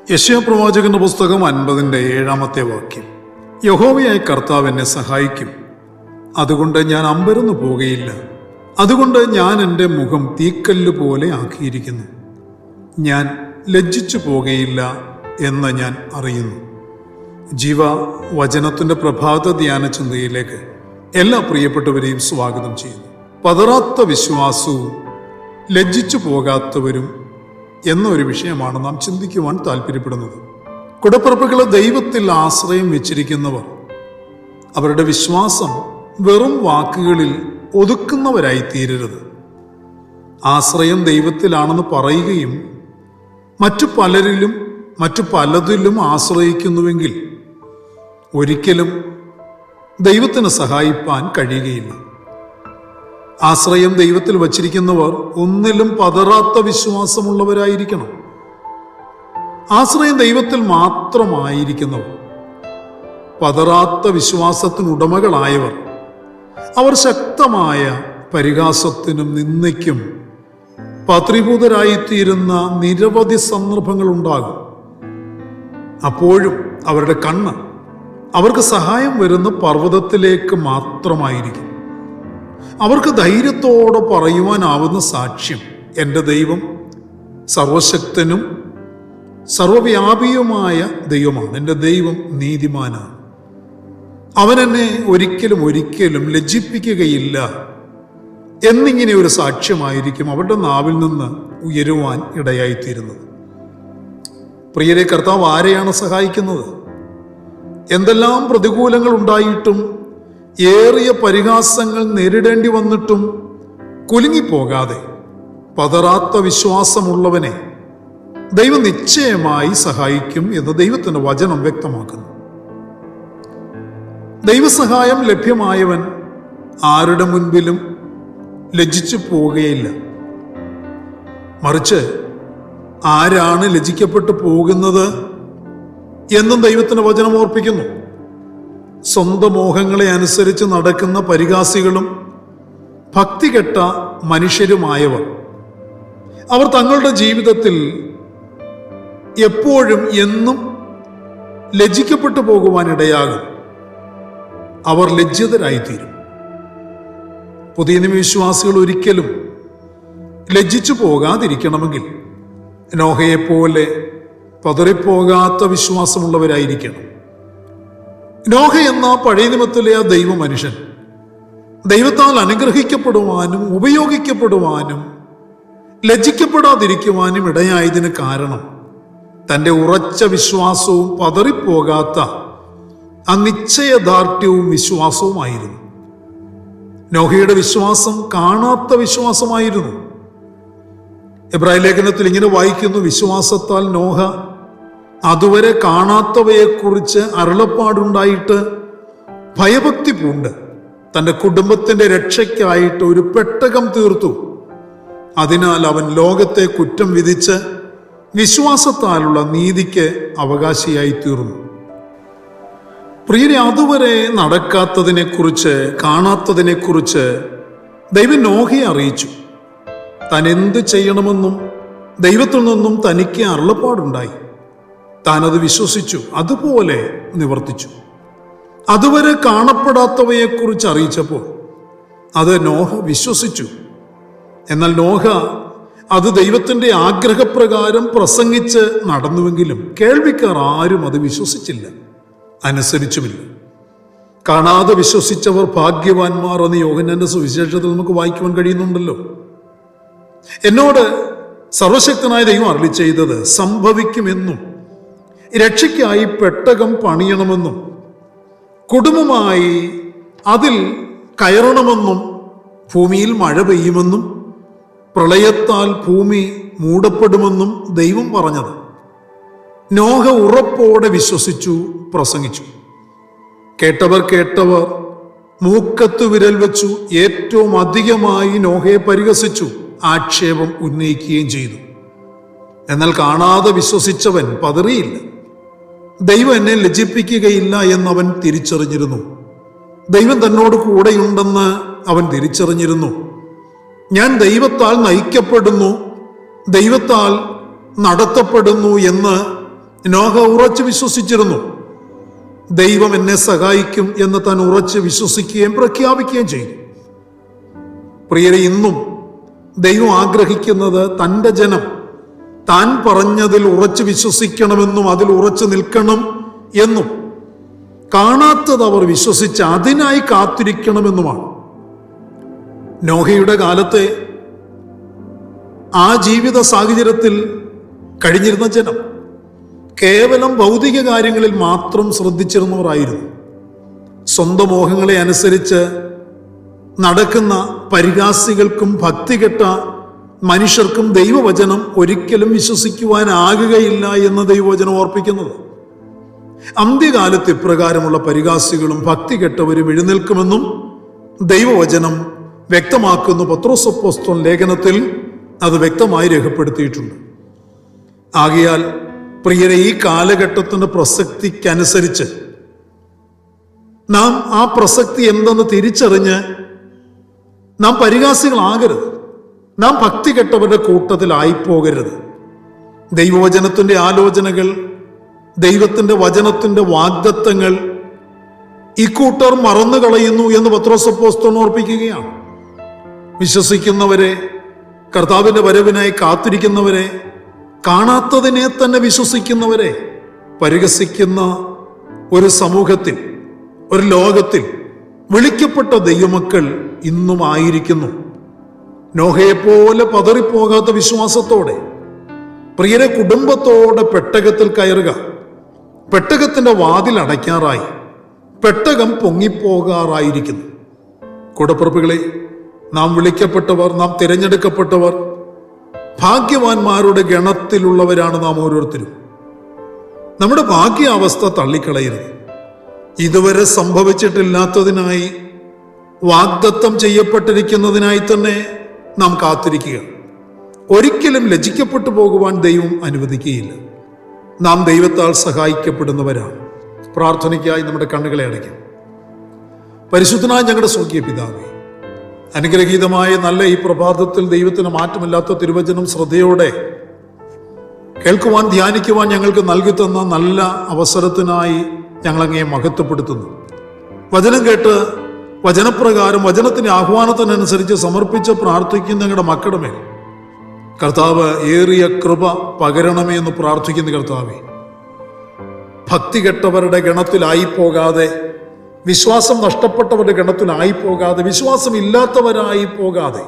യെശയ്യാപ്രവാചകന്റെ പുസ്തകം 50-7 വാക്യം. യഹോവയായ കർത്താവ് എന്നെ സഹായിക്കും, അതുകൊണ്ട് ഞാൻ അമ്പരന്നു പോകുകയില്ല. അതുകൊണ്ട് ഞാൻ എൻ്റെ മുഖം തീക്കല്ല് പോലെ ആക്കിയിരിക്കുന്നു, ഞാൻ ലജ്ജിച്ചു പോകുകയില്ല എന്ന് ഞാൻ അറിയുന്നു. ജീവ വചനത്തിൻ്റെ പ്രഭാത ധ്യാന ചിന്തയിലേക്ക് എല്ലാ പ്രിയപ്പെട്ടവരെയും സ്വാഗതം ചെയ്യുന്നു. പതറാത്ത വിശ്വാസവും ലജ്ജിച്ചു പോകാത്തവരും എന്നൊരു വിഷയമാണ് നാം ചിന്തിക്കുവാൻ താല്പര്യപ്പെടുന്നത്. കുടപ്പിറപ്പുകളെ ദൈവത്തിൽ ആശ്രയം വെച്ചിരിക്കുന്നവർ അവരുടെ വിശ്വാസം വെറും വാക്കുകളിൽ ഒതുക്കുന്നവരായി തീരരുത്. ആശ്രയം ദൈവത്തിലാണെന്ന് പറയുകയും മറ്റു പലതിലും ആശ്രയിക്കുന്നുവെങ്കിൽ ഒരിക്കലും ദൈവത്തിന് സഹായിപ്പാൻ കഴിയുകയില്ല. ആശ്രയം ദൈവത്തിൽ വച്ചിരിക്കുന്നവർ ഒന്നിലും പതറാത്ത വിശ്വാസമുള്ളവരായിരിക്കണം. ആശ്രയം ദൈവത്തിൽ മാത്രമായിരിക്കുന്നവർ, പതറാത്ത വിശ്വാസത്തിനുടമകളായവർ, അവർ ശക്തമായ പരിഹാസത്തിനും നിന്ദയ്ക്കും പത്രീഭൂതരായിത്തീരുന്ന നിരവധി സന്ദർഭങ്ങൾ ഉണ്ടാകും. അപ്പോഴും അവരുടെ കണ്ണ് അവർക്ക് സഹായം വരുന്ന പർവ്വതത്തിലേക്ക് മാത്രമായിരിക്കും. അവർക്ക് ധൈര്യത്തോടെ പറയുവാനാവുന്ന സാക്ഷ്യം, എൻ്റെ ദൈവം സർവശക്തനും സർവവ്യാപിയുമായ ദൈവമാണ്, എൻ്റെ ദൈവം നീതിമാനാണ്, അവൻ എന്നെ ഒരിക്കലും ലജ്ജിപ്പിക്കുകയില്ല എന്നിങ്ങനെ ഒരു സാക്ഷ്യമായിരിക്കും അവരുടെ നാവിൽ നിന്ന് ഉയരുവാൻ ഇടയായിത്തീരുന്നത്. പ്രിയരെ, കർത്താവ് ആരെയാണ് സഹായിക്കുന്നത്? എന്തെല്ലാം പ്രതികൂലങ്ങൾ ഉണ്ടായിട്ടും ഏറിയ പരിഹാസങ്ങൾ നേരിടേണ്ടി വന്നിട്ടും കുലുങ്ങിപ്പോകാതെ പതറാത്ത വിശ്വാസമുള്ളവനെ ദൈവം നിശ്ചയമായി സഹായിക്കും എന്ന് ദൈവത്തിൻ്റെ വചനം വ്യക്തമാക്കുന്നു. ദൈവസഹായം ലഭ്യമായവൻ ആരുടെ മുൻപിലും ലജ്ജിച്ചു പോവുകയില്ല. മറിച്ച് ആരാണ് ലജ്ജിക്കപ്പെട്ടു പോകുന്നത് എന്നും ദൈവത്തിൻ്റെ വചനം ഓർപ്പിക്കുന്നു. സ്വന്തം മോഹങ്ങളെ അനുസരിച്ച് നടക്കുന്ന പരിഹാസികളും ഭക്തികെട്ട മനുഷ്യരുമായവർ, അവർ തങ്ങളുടെ ജീവിതത്തിൽ എപ്പോഴും എന്നും ലജ്ജിക്കപ്പെട്ടു പോകുവാനിടയാകും. അവർ ലജ്ജിതരായിത്തീരും. പുതിയ നിയമവിശ്വാസികൾ ഒരിക്കലും ലജ്ജിച്ചു പോകാതിരിക്കണമെങ്കിൽ നോഹയെപ്പോലെ പതറിപ്പോകാത്ത വിശ്വാസമുള്ളവരായിരിക്കണം. നോഹ എന്ന പഴയ നിയമത്തിലെ ആ ദൈവ മനുഷ്യൻ ദൈവത്താൽ അനുഗ്രഹിക്കപ്പെടുവാനും ഉപയോഗിക്കപ്പെടുവാനും ലജ്ജിക്കപ്പെടാതിരിക്കുവാനും ഇടയായതിന് കാരണം തൻ്റെ ഉറച്ച വിശ്വാസവും പതറിപ്പോകാത്ത ആ നിശ്ചയദാർഢ്യവും വിശ്വാസവുമായിരുന്നു. നോഹയുടെ വിശ്വാസം കാണാത്ത വിശ്വാസമായിരുന്നു. എബ്രായ ലേഖനത്തിൽ ഇങ്ങനെ വായിക്കുന്നു: വിശ്വാസത്താൽ നോഹ അതുവരെ കാണാത്തവയെക്കുറിച്ച് അരുളപ്പാടുണ്ടായിട്ട് ഭയഭക്തി പൂണ്ട് തൻ്റെ കുടുംബത്തിൻ്റെ രക്ഷയ്ക്കായിട്ട് ഒരു പെട്ടകം തീർത്തു. അതിനാൽ അവൻ ലോകത്തെ കുറ്റം വിധിച്ച് വിശ്വാസത്താലുള്ള നീതിക്ക് അവകാശിയായി തീർന്നു. പ്രിയരെ, അതുവരെ നടക്കാത്തതിനെക്കുറിച്ച്, കാണാത്തതിനെക്കുറിച്ച് ദൈവം നോഹയെ അറിയിച്ചു. താൻ എന്ത് ചെയ്യണമെന്നും ദൈവത്തിൽ നിന്നും തനിക്ക് അരുളപ്പാടുണ്ടായി. താനത് വിശ്വസിച്ചു, അതുപോലെ നിവർത്തിച്ചു. അതുവരെ കാണപ്പെടാത്തവയെക്കുറിച്ച് അറിയിച്ചപ്പോൾ അത് നോഹ വിശ്വസിച്ചു. എന്നാൽ നോഹ അത് ദൈവത്തിൻ്റെ ആഗ്രഹപ്രകാരം പ്രസംഗിച്ച് നടന്നുവെങ്കിലും കേൾവിക്കാർ ആരും അത് വിശ്വസിച്ചില്ല, അനുസരിച്ചുമില്ല. കാണാതെ വിശ്വസിച്ചവർ ഭാഗ്യവാന്മാർ എന്ന് യോഹന്നാന്റെ സുവിശേഷത്തിൽ നമുക്ക് വായിക്കുവാൻ കഴിയുന്നുണ്ടല്ലോ. എന്നോട് സർവശക്തനായ ദൈവം അരുളി ചെയ്തത് സംഭവിക്കുമെന്നും രക്ഷയ്ക്കായി പെട്ടകം പണിയണമെന്നും കുടുംബമായി അതിൽ കയറണമെന്നും ഭൂമിയിൽ മഴ പെയ്യുമെന്നും പ്രളയത്താൽ ഭൂമി മൂടപ്പെടുമെന്നും ദൈവം പറഞ്ഞത് നോഹ ഉറപ്പോടെ വിശ്വസിച്ചു, പ്രസംഗിച്ചു. കേട്ടവർ മൂക്കത്ത് വിരൽ വെച്ചു ഏറ്റവും അധികമായി നോഹയെ പരിഹസിച്ചു, ആക്ഷേപം ഉന്നയിക്കുകയും ചെയ്തു. എന്നാൽ കാണാതെ വിശ്വസിച്ചവൻ പതറിയില്ല. ദൈവം എന്നെ ലജ്ജിപ്പിക്കുകയില്ല എന്നവൻ തിരിച്ചറിഞ്ഞിരുന്നു. ദൈവം തന്നോട് കൂടെയുണ്ടെന്ന് അവൻ തിരിച്ചറിഞ്ഞിരുന്നു. ഞാൻ ദൈവത്താൽ നയിക്കപ്പെടുന്നു, ദൈവത്താൽ നടത്തപ്പെടുന്നു എന്ന് നോഹ ഉറച്ചു വിശ്വസിച്ചിരുന്നു. ദൈവം എന്നെ സഹായിക്കും എന്ന് താൻ ഉറച്ച് വിശ്വസിക്കുകയും പ്രഖ്യാപിക്കുകയും ചെയ്തു. പ്രിയരെ, ഇന്നും ദൈവം ആഗ്രഹിക്കുന്നത് തൻ്റെ ജനം താൻ പറഞ്ഞതിൽ ഉറച്ചു വിശ്വസിക്കണമെന്നും അതിൽ ഉറച്ചു നിൽക്കണം എന്നും കാണാത്തത് അവർ വിശ്വസിച്ച് അതിനായി കാത്തിരിക്കണമെന്നുമാണ്. നോഹയുടെ കാലത്തെ ആ ജീവിത സാഹചര്യത്തിൽ കഴിഞ്ഞിരുന്ന ജനം കേവലം ഭൗതിക കാര്യങ്ങളിൽ മാത്രം ശ്രദ്ധിച്ചിരുന്നവരായിരുന്നു. സ്വന്തം മോഹങ്ങളെ അനുസരിച്ച് നടക്കുന്ന പരിഹാസികൾക്കും ഭക്തികെട്ട മനുഷ്യർക്കും ദൈവവചനം ഒരിക്കലും വിശ്വസിക്കുവാനാകുകയില്ല എന്ന് ദൈവവചനം ഓർപ്പിക്കുന്നത്. അന്ത്യകാലത്ത് ഇപ്രകാരമുള്ള പരിഹാസികളും ഭക്തികെട്ടവരും എഴുന്നേൽക്കുമെന്നും ദൈവവചനം വ്യക്തമാക്കുന്നു. പത്രോസ് അപ്പോസ്തലൻ ലേഖനത്തിൽ അത് വ്യക്തമായി രേഖപ്പെടുത്തിയിട്ടുണ്ട്. ആകയാൽ പ്രിയരെ, ഈ കാലഘട്ടത്തിന്റെ പ്രസക്തിക്കനുസരിച്ച് നാം ആ പ്രസക്തി എന്തെന്ന് തിരിച്ചറിഞ്ഞ് നാം പരിഹാസികളാകരുത്. നാം ഭക്തി കെട്ടവരുടെ കൂട്ടത്തിലായിപ്പോകരുത്. ദൈവവചനത്തിന്റെ ആലോചനകൾ, ദൈവത്തിന്റെ വചനത്തിന്റെ വാഗ്ദത്തങ്ങൾ ഇക്കൂട്ടർ മറന്നു കളയുന്നു എന്ന് പത്രോസ് അപ്പോസ്തലൻ ഓർപ്പിക്കുകയാണ്. വിശ്വസിക്കുന്നവരെ, കർത്താവിന്റെ വരവിനായി കാത്തിരിക്കുന്നവരെ, കാണാത്തതിനെ തന്നെ വിശ്വസിക്കുന്നവരെ പരിഹസിക്കുന്ന ഒരു സമൂഹത്തിൽ, ഒരു ലോകത്തിൽ വിളിക്കപ്പെട്ട ദൈവമക്കൾ ഇന്നും ആയിരിക്കുന്നു. നോഹയെപ്പോലെ പതറിപ്പോകാത്ത വിശ്വാസത്തോടെ പ്രിയരെ, കുടുംബത്തോടെ പെട്ടകത്തിൽ കയറുക. പെട്ടകത്തിന്റെ വാതിൽ അടയ്ക്കാറായി, പെട്ടകം പൊങ്ങിപ്പോകാറായിരിക്കുന്നു. കൂടപ്പിറപ്പുകളെ, നാം വിളിക്കപ്പെട്ടവർ, നാം തിരഞ്ഞെടുക്കപ്പെട്ടവർ, ഭാഗ്യവാന്മാരുടെ ഗണത്തിലുള്ളവരാണ് നാം ഓരോരുത്തരും. നമ്മുടെ ഭാഗ്യാവസ്ഥ തള്ളിക്കളയരുത്. ഇതുവരെ സംഭവിച്ചിട്ടില്ലാത്തതിനായി, വാഗ്ദത്തം ചെയ്യപ്പെട്ടിരിക്കുന്നതിനായി തന്നെ നാം കാത്തിരിക്കുക. ഒരിക്കലും ലജ്ജിക്കപ്പെട്ടു പോകുവാൻ ദൈവം അനുവദിക്കുകയില്ല. നാം ദൈവത്താൽ സഹായിക്കപ്പെടുന്നവരാണ്. പ്രാർത്ഥനയ്ക്കായി നമ്മുടെ കണ്ണുകളെ അടയ്ക്കാം. പരിശുദ്ധനായ ഞങ്ങളുടെ സ്വർഗീയ പിതാവേ, അനുഗ്രഹീതമായ നല്ല ഈ പ്രഭാതത്തിൽ ദൈവത്തിന് മാറ്റമില്ലാത്ത തിരുവചനം ശ്രദ്ധയോടെ കേൾക്കുവാൻ, ധ്യാനിക്കുവാൻ ഞങ്ങൾക്ക് നൽകി തന്ന നല്ല അവസരത്തിനായി ഞങ്ങളങ്ങയെ മഹത്വപ്പെടുത്തുന്നു. വചനം കേട്ട് വചനപ്രകാരം വചനത്തിന്റെ ആഹ്വാനത്തിനനുസരിച്ച് സമർപ്പിച്ച് പ്രാർത്ഥിക്കുന്ന ഞങ്ങളുടെ മക്കളുടെ മേൽ കർത്താവ് ഏറിയ കൃപ പകരണമേ എന്ന് പ്രാർത്ഥിക്കുന്ന കർത്താവേ, ഭക്തി കെട്ടവരുടെ ഗണത്തിലായി പോകാതെ, വിശ്വാസം നഷ്ടപ്പെട്ടവരുടെ ഗണത്തിലായി പോകാതെ, വിശ്വാസം ഇല്ലാത്തവരായി പോകാതെ,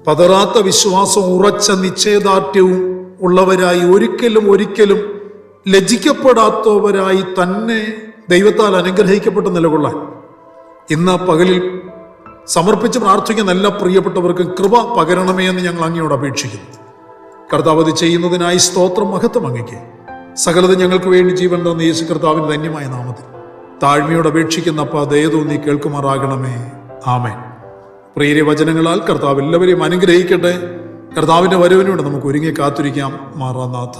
പതറാത്ത വിശ്വാസം, ഉറച്ച നിശ്ചയദാർഢ്യവും ഉള്ളവരായി, ഒരിക്കലും ലജ്ജിക്കപ്പെടാത്തവരായി തന്നെ ദൈവത്താൽ അനുഗ്രഹിക്കപ്പെട്ട് നിലകൊള്ളാൻ ഇന്ന് പകലിൽ സമർപ്പിച്ച് പ്രാർത്ഥിക്കുന്ന എല്ലാ പ്രിയപ്പെട്ടവർക്കും കൃപ പകരണമേ എന്ന് ഞങ്ങൾ അങ്ങയോട് അപേക്ഷിക്കുന്നു. കർത്താവ് അത് ചെയ്യുന്നതിനായി സ്തോത്രം, മഹത്വം അങ്ങയ്ക്ക്. സകലത ഞങ്ങൾക്ക് വേണ്ടി ജീവൻ തന്ന യേശു കർത്താവിന്റെ ധന്യമായ നാമത്തിൽ താഴ്മയോട് അപേക്ഷിക്കുന്ന അപ്പ ദയതോന്നി കേൾക്കുമാറാകണമേ. ആമേൻ. പ്രിയരെ, വചനങ്ങളാൽ കർത്താവ് എല്ലാവരെയും അനുഗ്രഹിക്കട്ടെ. കർത്താവിന്റെ വരവിനോട് നമുക്ക് ഒരുങ്ങി കാത്തിരിക്കാം. മാറാനാഥ.